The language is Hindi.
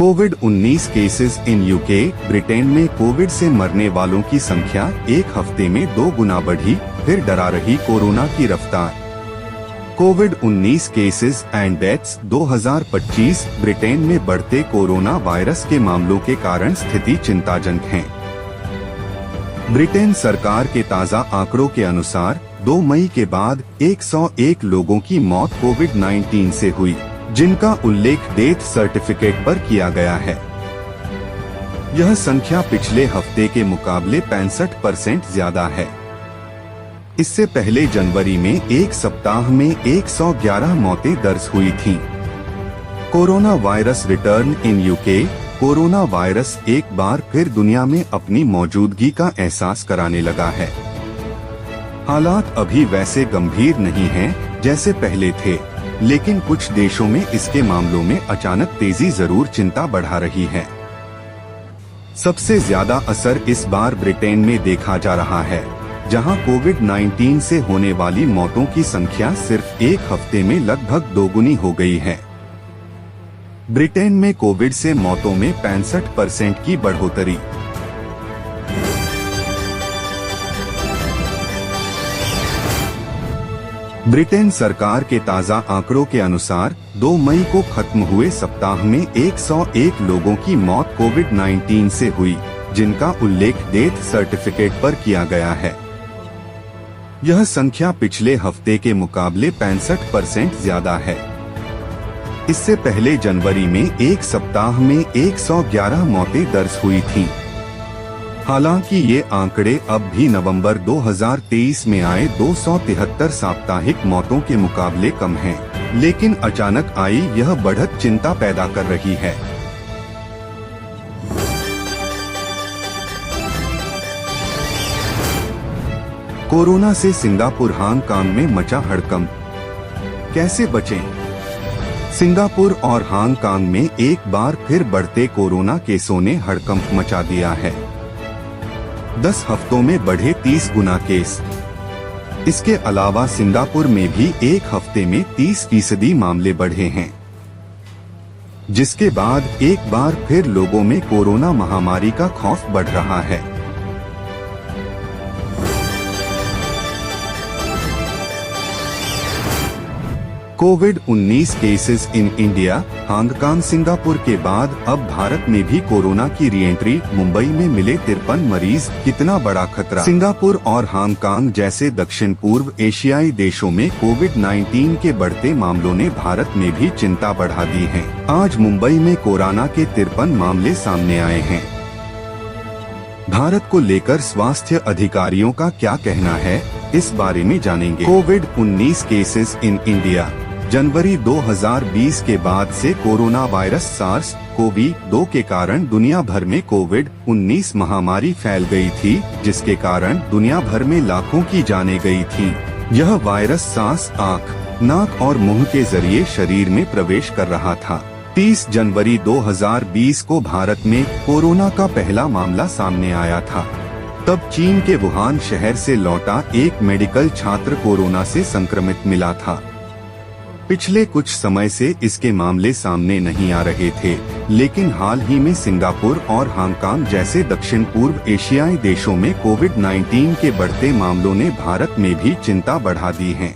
Covid cases in UK. Britain में कोविड से मरने वालों की संख्या एक हफ्ते में 2 गुना बढ़ी, फिर डरा रही कोरोना की रफ्तार। कोविड-19 केसेस एंड डेथ्स 2025। ब्रिटेन में बढ़ते कोरोना वायरस के मामलों के कारण स्थिति चिंताजनक है। ब्रिटेन सरकार के ताज़ा आंकड़ों के अनुसार 2 मई के बाद 101 लोगों की मौत कोविड-19 से हुई, जिनका उल्लेख डेथ सर्टिफिकेट पर किया गया है। यह संख्या पिछले हफ्ते के मुकाबले 65% ज्यादा है। इससे पहले जनवरी में एक सप्ताह में 111 मौतें दर्ज हुई थीं। Corona virus return in UK. Corona virus एक बार फिर दुनिया में अपनी मौजूदगी का एहसास कराने लगा है। हालात अभी वैसे गंभीर नहीं हैं जैसे पहले थे, लेकिन कुछ देशों में इसके मामलों में अचानक तेजी जरूर चिंता बढ़ा रही है। सबसे ज्यादा असर इस बार ब्रिटेन में देखा जा रहा है, जहां कोविड-19 से होने वाली मौतों की संख्या सिर्फ एक हफ्ते में लगभग 2 गुनी हो गई है। ब्रिटेन में कोविड से मौतों में 65% की बढ़ोतरी। ब्रिटेन सरकार के ताज़ा आंकड़ों के अनुसार 2 मई को खत्म हुए सप्ताह में 101 लोगों की मौत कोविड-19 से हुई, जिनका उल्लेख डेथ सर्टिफिकेट पर किया गया है। यह संख्या पिछले हफ्ते के मुकाबले 65% ज्यादा है। इससे पहले जनवरी में एक सप्ताह में 111 मौतें दर्ज हुई थीं। हालांकि ये आंकड़े अब भी नवंबर 2023 में आए 273 साप्ताहिक मौतों के मुकाबले कम हैं, लेकिन अचानक आई यह बढ़त चिंता पैदा कर रही है। कोरोना से सिंगापुर हांगकांग में मचा हड़कंप। कैसे बचें? सिंगापुर और हांगकांग में एक बार फिर बढ़ते कोरोना केसों ने हड़कंप मचा दिया है। 10 हफ्तों में बढ़े 30 गुना केस। इसके अलावा सिंगापुर में भी एक हफ्ते में 30% मामले बढ़े हैं, जिसके बाद एक बार फिर लोगों में कोरोना महामारी का खौफ बढ़ रहा है। कोविड-19 cases in India. Hong Kong Singapore के बाद अब भारत में भी कोरोना की रीएंट्री। मुंबई में मिले 53 मरीज, कितना बड़ा खतरा। सिंगापुर और हांगकांग जैसे दक्षिण पूर्व एशियाई देशों में कोविड-19 के बढ़ते मामलों ने भारत में भी चिंता बढ़ा दी है। आज मुंबई में कोरोना के 53 मामले सामने आए हैं। भारत को लेकर स्वास्थ्य अधिकारियों का क्या कहना है, इस बारे में जानेंगे। कोविड-19 केसेस इन इंडिया। जनवरी 2020 के बाद से कोरोना वायरस SARS-CoV-2 के कारण दुनिया भर में कोविड-19 महामारी फैल गई थी, जिसके कारण दुनिया भर में लाखों की जानें गई थीं। यह वायरस सांस, आँख, नाक और मुंह के जरिए शरीर में प्रवेश कर रहा था। 30 जनवरी 2020 को भारत में कोरोना का पहला मामला सामने आया था। तब चीन के वुहान शहर से लौटा एक मेडिकल छात्र कोरोना से संक्रमित मिला था। पिछले कुछ समय से इसके मामले सामने नहीं आ रहे थे, लेकिन हाल ही में सिंगापुर और हांगकांग जैसे दक्षिण पूर्व एशियाई देशों में कोविड-19 के बढ़ते मामलों ने भारत में भी चिंता बढ़ा दी है।